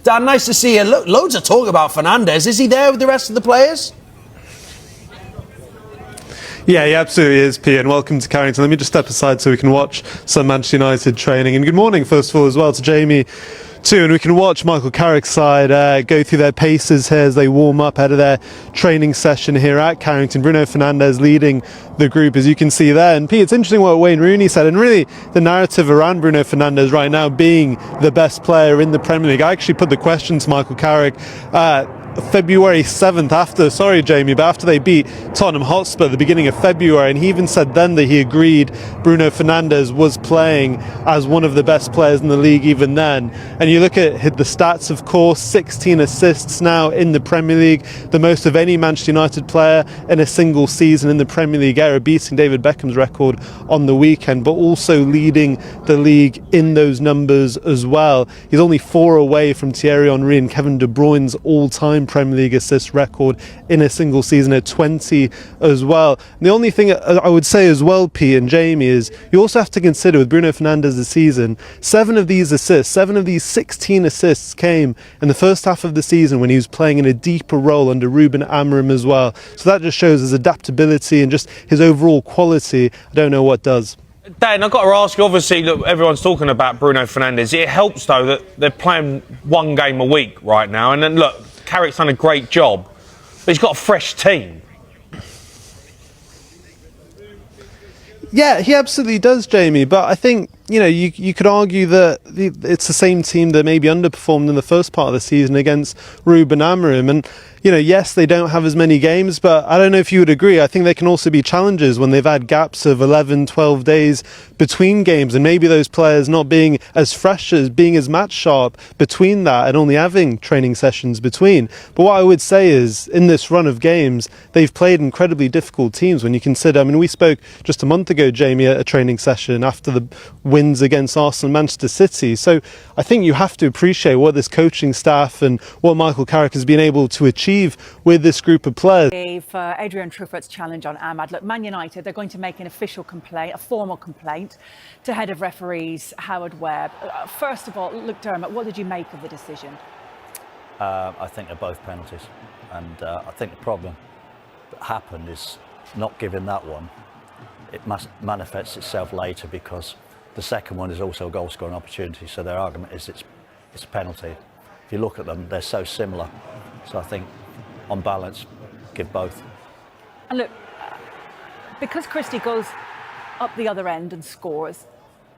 Dan, nice to see you. Loads of talk about Fernandes. Is he there with the rest of the players? Yeah, he absolutely is, P, and welcome to Carrington. Let me just step aside so we can watch some Manchester United training. And good morning, first of all, as well to Jamie, too. And we can watch Michael Carrick's side go through their paces here as they warm up ahead of their training session here at Carrington. Bruno Fernandes leading the group, as you can see there. And P, it's interesting what Wayne Rooney said, and really the narrative around Bruno Fernandes right now being the best player in the Premier League. I actually put the question to Michael Carrick February 7th after they beat Tottenham Hotspur at the beginning of February, and he even said then that he agreed Bruno Fernandes was playing as one of the best players in the league even then. And you look at the stats, of course, 16 assists now in the Premier League, the most of any Manchester United player in a single season in the Premier League era, beating David Beckham's record on the weekend, but also leading the league in those numbers as well. He's only 4 away from Thierry Henry and Kevin De Bruyne's all-time Premier League assist record in a single season at 20 as well. And the only thing I would say as well, P and Jamie, is you also have to consider with Bruno Fernandes this season, 7 of these 16 assists came in the first half of the season when he was playing in a deeper role under Ruben Amorim as well. So that just shows his adaptability and just his overall quality. I don't know what does. Dan, I've got to ask you, obviously, look, everyone's talking about Bruno Fernandes. It helps, though, that they're playing one game a week right now. And then, look, Carrick's done a great job, but he's got a fresh team. Yeah, he absolutely does, Jamie. But I think, you could argue that it's the same team that maybe underperformed in the first part of the season against Ruben Amorim. And, yes, they don't have as many games, but I don't know if you would agree. I think there can also be challenges when they've had gaps of 11, 12 days between games, and maybe those players not being as fresh, as being as match sharp between that, and only having training sessions between. But what I would say is, in this run of games, they've played incredibly difficult teams when you consider, we spoke just a month ago, Jamie, at a training session after the wins against Arsenal and Manchester City. So I think you have to appreciate what this coaching staff and what Michael Carrick has been able to achieve with this group of players. For Adrian Trufford's challenge on Ahmad, look, Man United, they're going to make an official complaint, a formal complaint, to head of referees Howard Webb. First of all, look, Dermot, what did you make of the decision? I think they're both penalties, and I think the problem that happened is not giving that one. It must manifest itself later because the second one is also a goal scoring opportunity, so their argument is it's a penalty. If you look at them, they're so similar. So I think, on balance, give both. And look, because Christie goes up the other end and scores,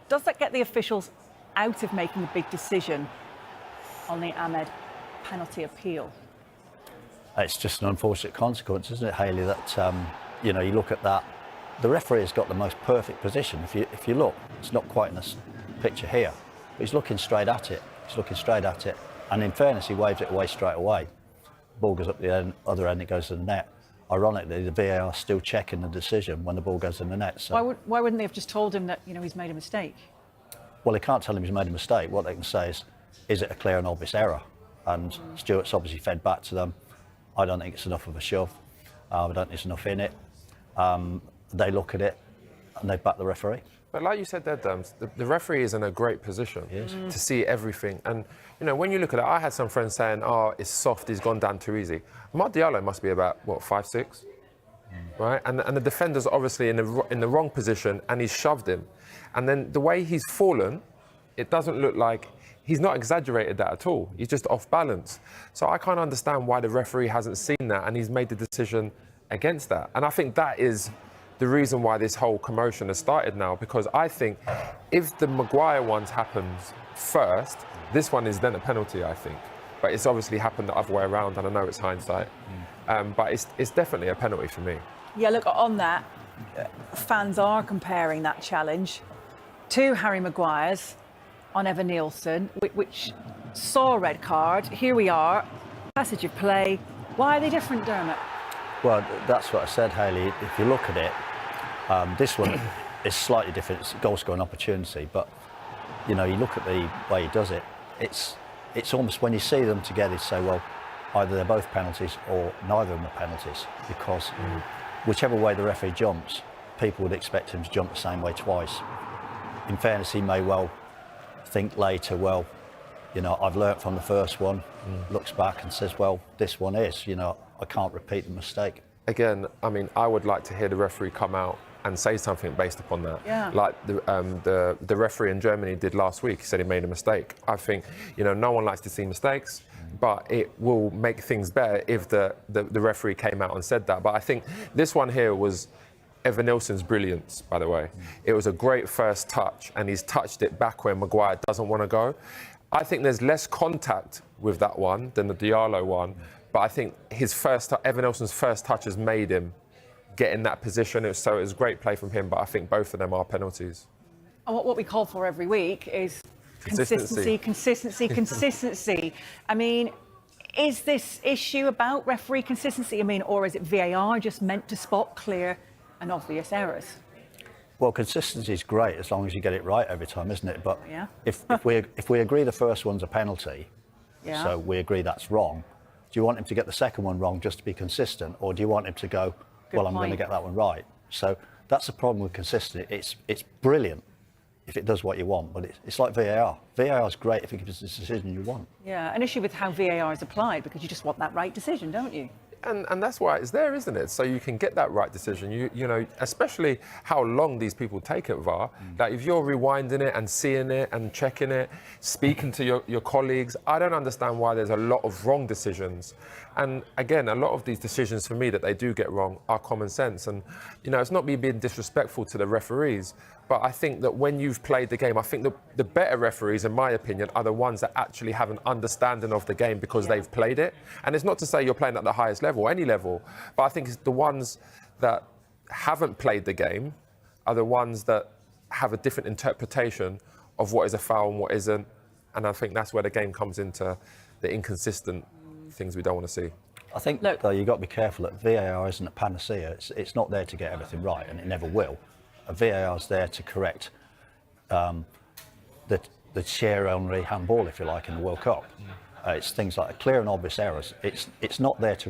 does that get the officials out of making a big decision on the Ahmed penalty appeal? It's just an unfortunate consequence, isn't it, Hayley, that, you look at that. The referee has got the most perfect position. If you look, it's not quite in this picture here, but he's looking straight at it. And in fairness, he waves it away straight away. The ball goes up the other end, it goes to the net. Ironically, the VAR is still checking the decision when the ball goes in the net. So why wouldn't they have just told him that he's made a mistake? Well, they can't tell him he's made a mistake. What they can say is it a clear and obvious error? And Stewart's obviously fed back to them. I don't think it's enough of a shove. I don't think there's enough in it. They look at it and they back the referee. But like you said there, Derms, the referee is in a great position to see everything. And, when you look at it, I had some friends saying, it's soft, he's gone down too easy. Amad Diallo must be about, 5'6", right? And the defender's obviously in the wrong position and he's shoved him. And then the way he's fallen, it doesn't look like, he's not exaggerated that at all. He's just off balance. So I can't understand why the referee hasn't seen that and he's made the decision against that. And I think that is the reason why this whole commotion has started now, because I think if the Maguire ones happens first, this one is then a penalty, I think. But it's obviously happened the other way around, and I know it's hindsight. But it's definitely a penalty for me. Yeah, look, on that, fans are comparing that challenge to Harry Maguire's on Evan Nielsen, which saw a red card. Here we are, passage of play. Why are they different, Dermot? Well, that's what I said, Hayley. If you look at it, this one is slightly different. It's a goal-scoring opportunity, but you look at the way he does it. It's almost when you see them together, you say, well, either they're both penalties or neither of them are penalties, because whichever way the referee jumps, people would expect him to jump the same way twice. In fairness, he may well think later, well, you know, I've learnt from the first one, looks back and says, well, this one is, you know, I can't repeat the mistake. Again, I mean, I would like to hear the referee come out and say something based upon that. Yeah. Like the referee in Germany did last week. He said he made a mistake. I think, you know, no one likes to see mistakes, but it will make things better if the referee came out and said that. But I think this one here was Evan Nilsson's brilliance, by the way. It was a great first touch, and he's touched it back where Maguire doesn't want to go. I think there's less contact with that one than the Diallo one, but I think Evan Nilsson's first touch has made him get in that position. So it was great play from him, but I think both of them are penalties. And what we call for every week is consistency. I mean, is this issue about referee consistency? I mean, or is it VAR just meant to spot clear and obvious errors? Well, consistency is great as long as you get it right every time, isn't it? But Yeah. if we agree the first one's a penalty, Yeah. so we agree that's wrong, do you want him to get the second one wrong just to be consistent, or do you want him to go, well, I'm going to point. get that one right? So that's the problem with consistency. It's brilliant if it does what you want, but it's like VAR. VAR is great if it gives the decision you want. Yeah, an issue with how VAR is applied, because you just want that right decision, don't you? And that's why it's there, isn't it? So you can get that right decision. You know, especially how long these people take at VAR. Like if you're rewinding it and seeing it and checking it, speaking to your colleagues, I don't understand why there's a lot of wrong decisions. And again, a lot of these decisions for me that they do get wrong are common sense. And, you know, it's not me being disrespectful to the referees, but I think that when you've played the game, I think the better referees, in my opinion, are the ones that actually have an understanding of the game because they've played it. And it's not to say you're playing at the highest level, any level, but I think it's the ones that haven't played the game are the ones that have a different interpretation of what is a foul and what isn't. And I think that's where the game comes into the inconsistent things we don't want to see. I think, though, you've got to be careful that VAR isn't a panacea. It's not there to get everything right, and it never will. A VAR is there to correct the Thierry Henry handball, if you like, in the World Cup. It's things like clear and obvious errors. It's not there to